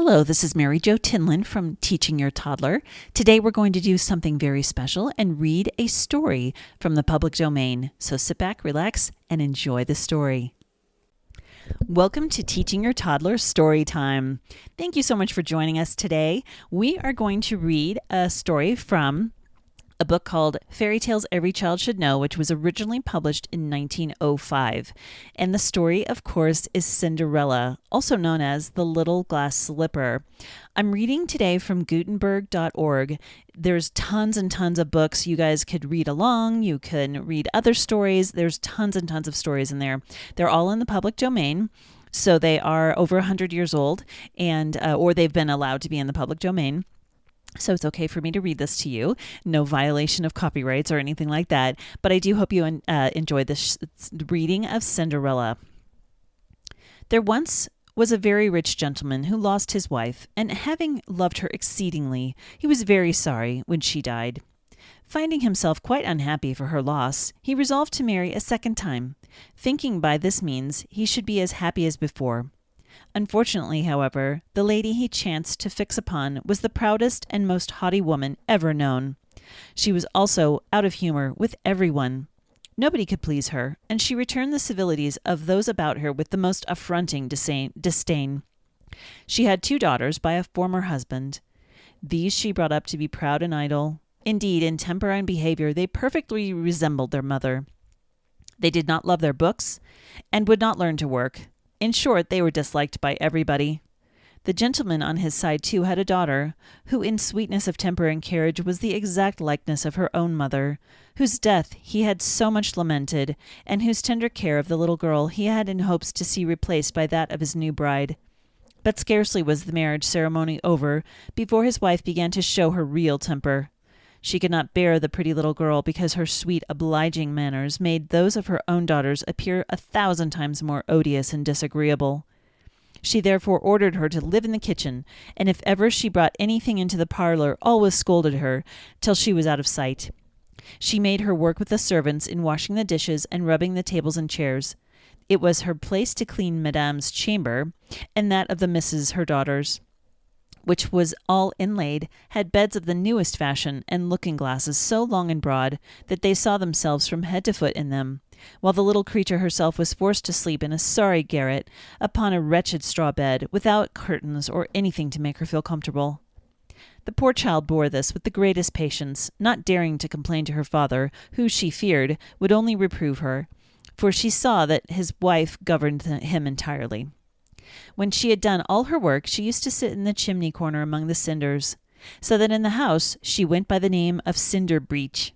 Hello, this is Mary Jo Tinlin from Teaching Your Toddler. Today we're going to do something very special and read a story from the public domain. So sit back, relax, and enjoy the story. Welcome to Teaching Your Toddler Story Time. Thank you so much for joining us today. We are going to read a story from a book called Fairy Tales Every Child Should Know, which was originally published in 1905. And the story, of course, is Cinderella, also known as The Little Glass Slipper. I'm reading today from Gutenberg.org. There's tons and tons of books. You guys could read along. You can read other stories. There's tons and tons of stories in there. They're all in the public domain. So they are over 100 years old, and or they've been allowed to be in the public domain. So it's okay for me to read this to you. No violation of copyrights or anything like that. But I do hope you enjoy this reading of Cinderella. There once was a very rich gentleman who lost his wife, and having loved her exceedingly, he was very sorry when she died. Finding himself quite unhappy for her loss, he resolved to marry a second time, thinking by this means he should be as happy as before. Unfortunately, however, the lady he chanced to fix upon was the proudest and most haughty woman ever known. She was also out of humor with everyone. Nobody could please her, and she returned the civilities of those about her with the most affronting disdain. She had 2 daughters by a former husband. These she brought up to be proud and idle. Indeed, in temper and behavior, they perfectly resembled their mother. They did not love their books, and would not learn to work. In short, they were disliked by everybody. The gentleman on his side, too, had a daughter, who in sweetness of temper and carriage was the exact likeness of her own mother, whose death he had so much lamented, and whose tender care of the little girl he had in hopes to see replaced by that of his new bride. But scarcely was the marriage ceremony over before his wife began to show her real temper. She could not bear the pretty little girl because her sweet, obliging manners made those of her own daughters appear 1,000 times more odious and disagreeable. She therefore ordered her to live in the kitchen, and if ever she brought anything into the parlor, always scolded her till she was out of sight. She made her work with the servants in washing the dishes and rubbing the tables and chairs. It was her place to clean Madame's chamber, and that of the misses her daughters, which was all inlaid, had beds of the newest fashion, and looking-glasses so long and broad that they saw themselves from head to foot in them, while the little creature herself was forced to sleep in a sorry garret upon a wretched straw bed, without curtains or anything to make her feel comfortable. The poor child bore this with the greatest patience, not daring to complain to her father, who, she feared, would only reprove her, for she saw that his wife governed him entirely. When she had done all her work, she used to sit in the chimney corner among the cinders, so that in the house she went by the name of Cinderbreech.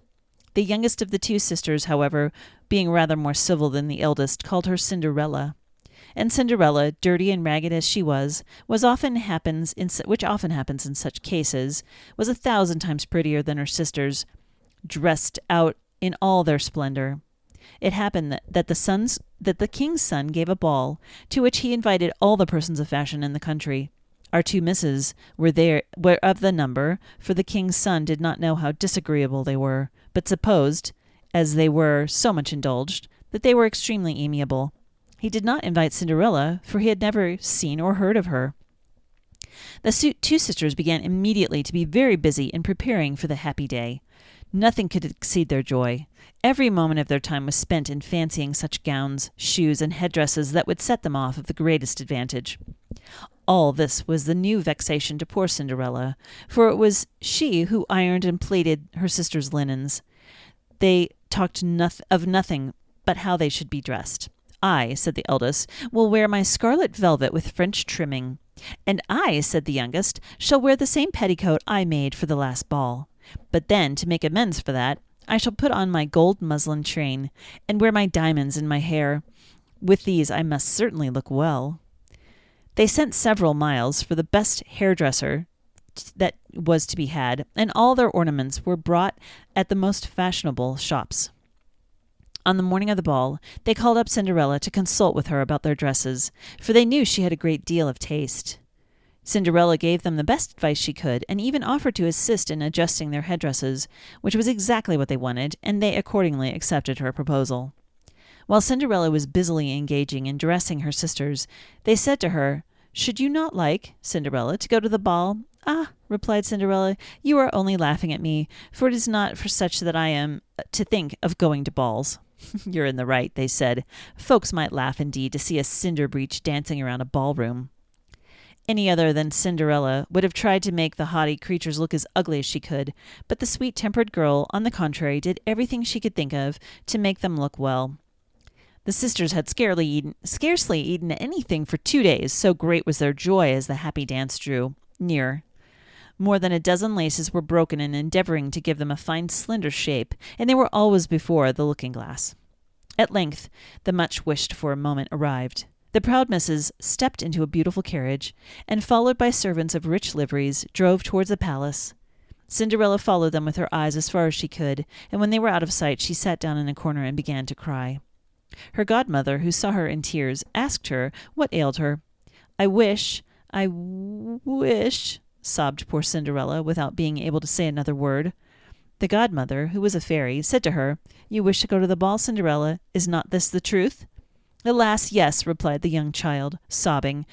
The youngest of the 2 sisters, however, being rather more civil than the eldest, called her Cinderella. And Cinderella, dirty and ragged as she was, which often happens in such cases, was 1,000 times prettier than her sisters, dressed out in all their splendor. It happened that the king's son gave a ball, to which he invited all the persons of fashion in the country. Our 2 misses were of the number, for the king's son did not know how disagreeable they were, but supposed, as they were so much indulged, that they were extremely amiable. He did not invite Cinderella, for he had never seen or heard of her. The 2 sisters began immediately to be very busy in preparing for the happy day. Nothing could exceed their joy. Every moment of their time was spent in fancying such gowns, shoes, and headdresses that would set them off of the greatest advantage. All this was the new vexation to poor Cinderella, for it was she who ironed and plaited her sisters' linens. They talked of nothing but how they should be dressed. "I," said the eldest, "will wear my scarlet velvet with French trimming. And I," said the youngest, "shall wear the same petticoat I made for the last ball. But then, to make amends for that, I shall put on my gold muslin train, and wear my diamonds in my hair. With these I must certainly look well." They sent several miles for the best hairdresser that was to be had, and all their ornaments were brought at the most fashionable shops. On the morning of the ball, they called up Cinderella to consult with her about their dresses, for they knew she had a great deal of taste. Cinderella gave them the best advice she could, and even offered to assist in adjusting their headdresses, which was exactly what they wanted, and they accordingly accepted her proposal. While Cinderella was busily engaging in dressing her sisters, they said to her, "Should you not like, Cinderella, to go to the ball?" "Ah," replied Cinderella, "you are only laughing at me, for it is not for such that I am to think of going to balls." "You're in the right," they said. "Folks might laugh indeed to see a cinder breech dancing around a ballroom." Any other than Cinderella would have tried to make the haughty creatures look as ugly as she could, but the sweet-tempered girl, on the contrary, did everything she could think of to make them look well. The sisters had scarcely eaten anything for 2 days, so great was their joy as the happy dance drew near. More than a dozen laces were broken in endeavoring to give them a fine slender shape, and they were always before the looking-glass. At length, the much-wished-for moment arrived. The proud misses stepped into a beautiful carriage, and, followed by servants of rich liveries, drove towards the palace. Cinderella followed them with her eyes as far as she could, and when they were out of sight, she sat down in a corner and began to cry. Her godmother, who saw her in tears, asked her what ailed her. I wish, sobbed poor Cinderella, without being able to say another word. The godmother, who was a fairy, said to her, "You wish to go to the ball, Cinderella. Is not this the truth?" "Alas, yes," replied the young child, sobbing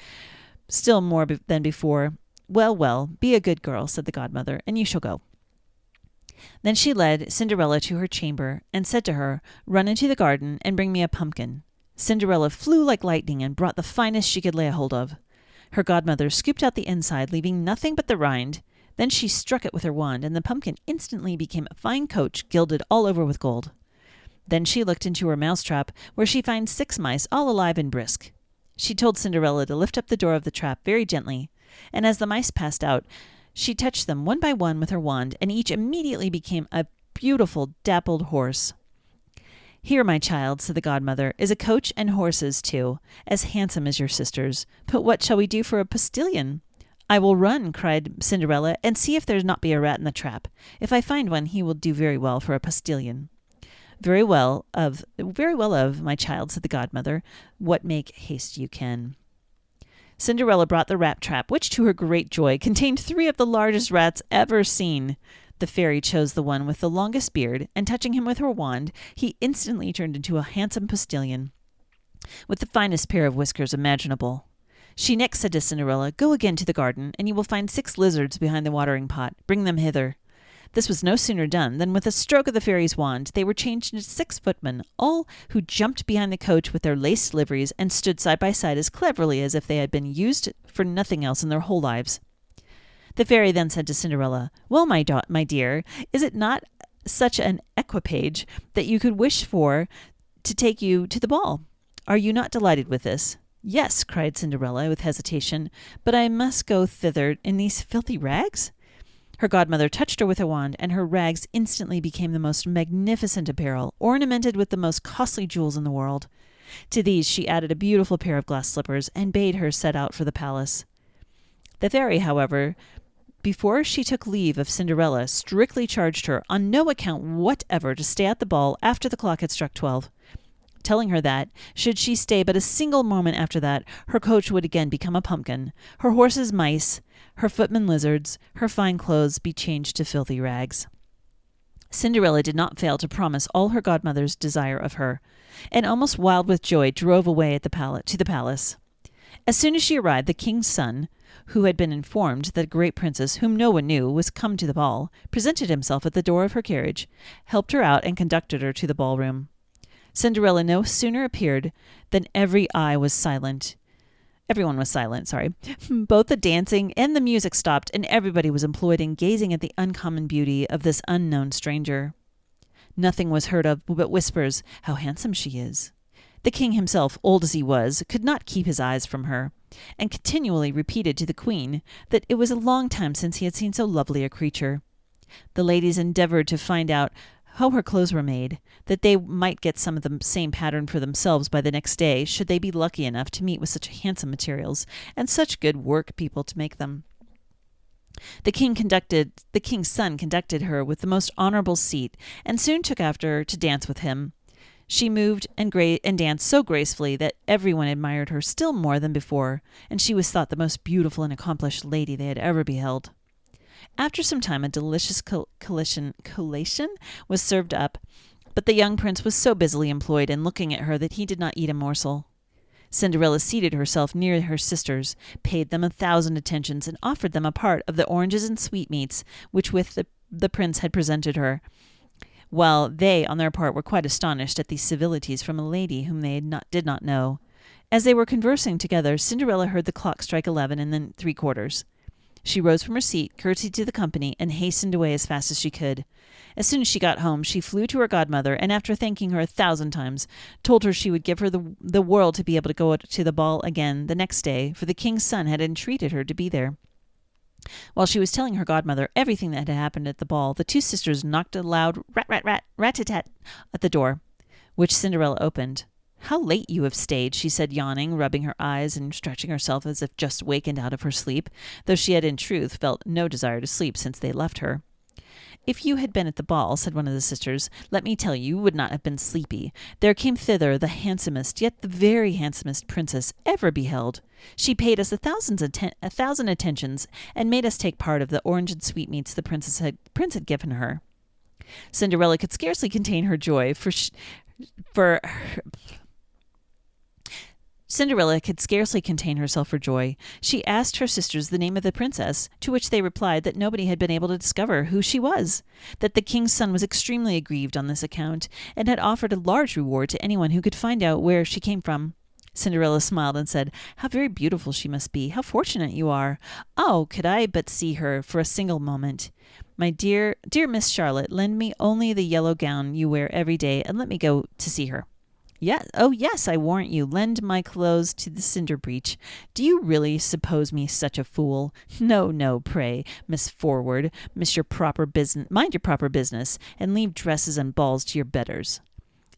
still more than before. "Well, well, be a good girl," said the godmother, "and you shall go." Then she led Cinderella to her chamber and said to her, "Run into the garden and bring me a pumpkin." Cinderella flew like lightning and brought the finest she could lay hold of. Her godmother scooped out the inside, leaving nothing but the rind. Then she struck it with her wand, and the pumpkin instantly became a fine coach, gilded all over with gold. Then she looked into her mousetrap, where she found 6 mice, all alive and brisk. She told Cinderella to lift up the door of the trap very gently, and as the mice passed out, she touched them one by one with her wand, and each immediately became a beautiful dappled horse. "Here, my child," said the godmother, "is a coach and horses, too, as handsome as your sisters. But what shall we do for a postilion?" "I will run," cried Cinderella, "and see if there not be a rat in the trap. If I find one, he will do very well for a postilion." Very well of, my child," said the godmother. "What make haste you can." Cinderella brought the rat trap, which, to her great joy, contained 3 of the largest rats ever seen. The fairy chose the one with the longest beard, and touching him with her wand, he instantly turned into a handsome postilion, with the finest pair of whiskers imaginable. She next said to Cinderella, "Go again to the garden, and you will find 6 lizards behind the watering pot. Bring them hither." This was no sooner done than with a stroke of the fairy's wand they were changed into 6 footmen, all who jumped behind the coach with their laced liveries and stood side by side as cleverly as if they had been used for nothing else in their whole lives. The fairy then said to Cinderella, "Well, my dear, is it not such an equipage that you could wish for to take you to the ball? Are you not delighted with this?" "Yes," cried Cinderella with hesitation, "but I must go thither in these filthy rags?" Her godmother touched her with a wand, and her rags instantly became the most magnificent apparel, ornamented with the most costly jewels in the world. To these she added a beautiful pair of glass slippers, and bade her set out for the palace. The fairy, however, before she took leave of Cinderella, strictly charged her on no account whatever to stay at the ball after the clock had struck 12, telling her that, should she stay but a single moment after that, her coach would again become a pumpkin, her horses mice, her footmen lizards, her fine clothes be changed to filthy rags. Cinderella did not fail to promise all her godmother's desire of her, and almost wild with joy drove away to the palace. As soon as she arrived, the king's son, who had been informed that a great princess, whom no one knew, was come to the ball, presented himself at the door of her carriage, helped her out, and conducted her to the ballroom. Cinderella no sooner appeared than everyone was silent. Both the dancing and the music stopped, and everybody was employed in gazing at the uncommon beauty of this unknown stranger. Nothing was heard of but whispers, "How handsome she is." The king himself, old as he was, could not keep his eyes from her, and continually repeated to the queen that it was a long time since he had seen so lovely a creature. The ladies endeavored to find out how her clothes were made, that they might get some of the same pattern for themselves by the next day, should they be lucky enough to meet with such handsome materials and such good work people to make them. The king's son conducted her with the most honorable seat, and soon took after her to dance with him. She moved and danced so gracefully that everyone admired her still more than before, and she was thought the most beautiful and accomplished lady they had ever beheld. After some time, a delicious collation was served up, but the young prince was so busily employed in looking at her that he did not eat a morsel. Cinderella seated herself near her sisters, paid them 1,000 attentions, and offered them a part of the oranges and sweetmeats which with the prince had presented her, while they, on their part, were quite astonished at these civilities from a lady whom they did not know. As they were conversing together, Cinderella heard the clock strike 11 and then 3/4. She rose from her seat, curtsied to the company, and hastened away as fast as she could. As soon as she got home, she flew to her godmother, and after thanking her 1,000 times, told her she would give her the world to be able to go to the ball again the next day, for the king's son had entreated her to be there. While she was telling her godmother everything that had happened at the ball, the two sisters knocked a loud rat-tat-tat at the door, which Cinderella opened. "How late you have stayed," she said, yawning, rubbing her eyes and stretching herself as if just wakened out of her sleep, though she had in truth felt no desire to sleep since they left her. "If you had been at the ball," said one of the sisters, "let me tell you, you would not have been sleepy. There came thither the handsomest, yet the very handsomest princess ever beheld. She paid us 1,000 attentions, and made us take part of the orange and sweetmeats the prince had given her." Cinderella could scarcely contain her joy, Cinderella could scarcely contain herself for joy. She asked her sisters the name of the princess, to which they replied that nobody had been able to discover who she was, that the king's son was extremely aggrieved on this account, and had offered a large reward to anyone who could find out where she came from. Cinderella smiled and said, "How very beautiful she must be! How fortunate you are! Oh, could I but see her for a single moment! My dear Miss Charlotte, lend me only the yellow gown you wear every day, and let me go to see her." "Yes, oh yes, I warrant you. Lend my clothes to the cinder breech. Do you really suppose me such a fool? No, no, pray, Miss Forward, mind your proper business, and leave dresses and balls to your betters."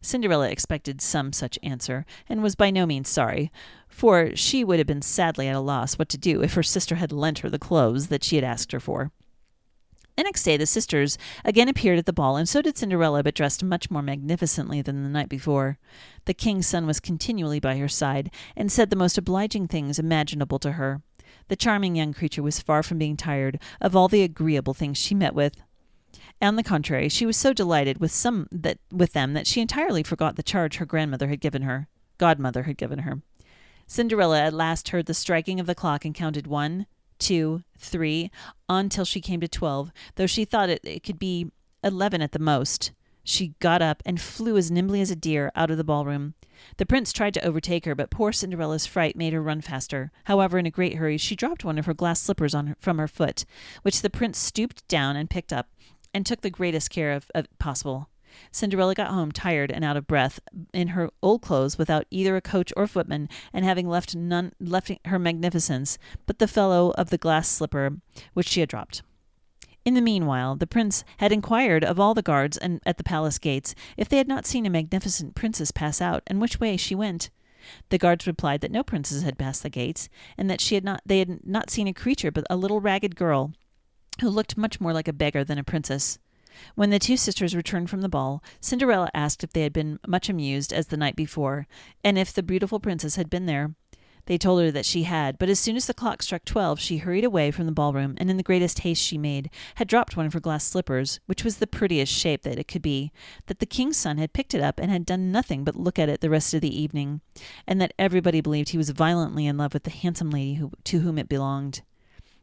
Cinderella expected some such answer, and was by no means sorry, for she would have been sadly at a loss what to do if her sister had lent her the clothes that she had asked her for. The next day the sisters again appeared at the ball, and so did Cinderella, but dressed much more magnificently than the night before. The king's son was continually by her side, and said the most obliging things imaginable to her. The charming young creature was far from being tired of all the agreeable things she met with. On the contrary, she was so delighted with them that she entirely forgot the charge her godmother had given her. Cinderella at last heard the striking of the clock and counted 1, 2, 3, on till she came to 12, though she thought it could be 11 at the most. She got up and flew as nimbly as a deer out of the ballroom. The prince tried to overtake her, but poor Cinderella's fright made her run faster. However, in a great hurry, she dropped one of her glass slippers from her foot, which the prince stooped down and picked up, and took the greatest care of possible. Cinderella got home tired and out of breath, in her old clothes, without either a coach or footman, and having left her magnificence but the fellow of the glass slipper which she had dropped. In the meanwhile, the prince had inquired of all the guards at the palace gates if they had not seen a magnificent princess pass out, and which way she went. The guards replied that no princess had passed the gates, and that they had not seen a creature but a little ragged girl, who looked much more like a beggar than a princess. When the two sisters returned from the ball, Cinderella asked if they had been much amused as the night before, and if the beautiful princess had been there. They told her that she had, but as soon as the clock struck 12, she hurried away from the ballroom, and in the greatest haste she made, had dropped one of her glass slippers, which was the prettiest shape that it could be, that the king's son had picked it up and had done nothing but look at it the rest of the evening, and that everybody believed he was violently in love with the handsome lady to whom it belonged.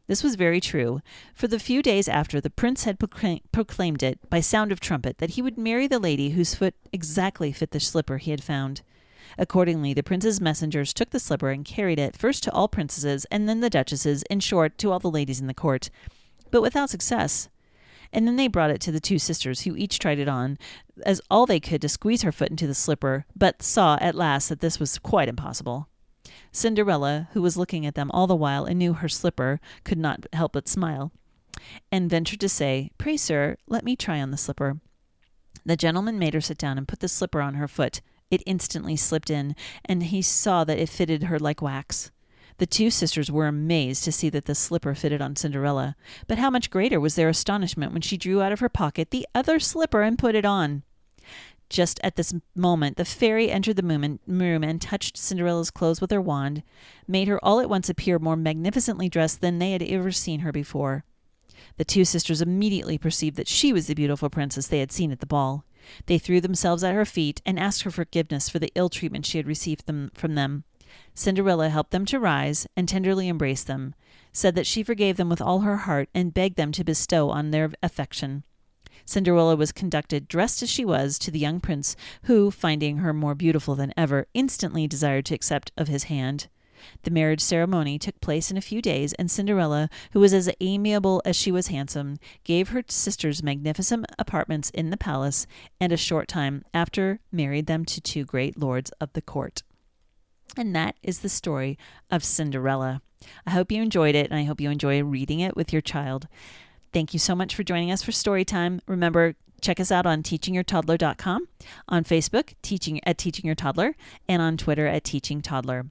This was very true, for the few days after, the prince had proclaimed it, by sound of trumpet, that he would marry the lady whose foot exactly fit the slipper he had found. Accordingly, the prince's messengers took the slipper and carried it first to all princesses, and then the duchesses, in short, to all the ladies in the court, but without success. And then they brought it to the two sisters, who each tried it on, as all they could to squeeze her foot into the slipper, but saw at last that this was quite impossible. Cinderella, who was looking at them all the while and knew her slipper, could not help but smile, and ventured to say, "Pray, sir, let me try on the slipper." The gentleman made her sit down and put the slipper on her foot. It instantly slipped in, and he saw that it fitted her like wax. The two sisters were amazed to see that the slipper fitted on Cinderella, but how much greater was their astonishment when she drew out of her pocket the other slipper and put it on. Just at this moment the fairy entered the room and touched Cinderella's clothes with her wand, made her all at once appear more magnificently dressed than they had ever seen her before. The two sisters immediately perceived that she was the beautiful princess they had seen at the ball. They threw themselves at her feet and asked her forgiveness for the ill treatment she had received from them. Cinderella helped them to rise and tenderly embraced them, said that she forgave them with all her heart, and begged them to bestow on their affection. Cinderella was conducted, dressed as she was, to the young prince, who, finding her more beautiful than ever, instantly desired to accept of his hand. The marriage ceremony took place in a few days, and Cinderella, who was as amiable as she was handsome, gave her sisters magnificent apartments in the palace, and a short time after married them to two great lords of the court. And that is the story of Cinderella. I hope you enjoyed it, and I hope you enjoy reading it with your child. Thank you so much for joining us for story time. Remember, check us out on teachingyourtoddler.com, on Facebook, Teaching Your Toddler, and on Twitter at Teaching Toddler.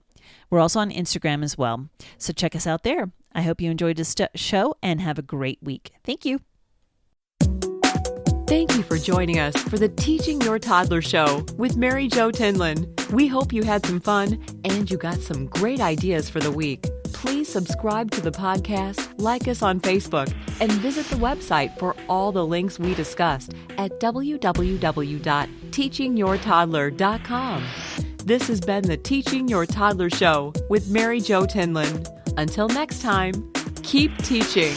We're also on Instagram as well, so check us out there. I hope you enjoyed this show and have a great week. Thank you. Thank you for joining us for the Teaching Your Toddler Show with Mary Jo Tinlin. We hope you had some fun and you got some great ideas for the week. Please subscribe to the podcast, like us on Facebook, and visit the website for all the links we discussed at www.teachingyourtoddler.com. This has been the Teaching Your Toddler Show with Mary Jo Tinlin. Until next time, keep teaching.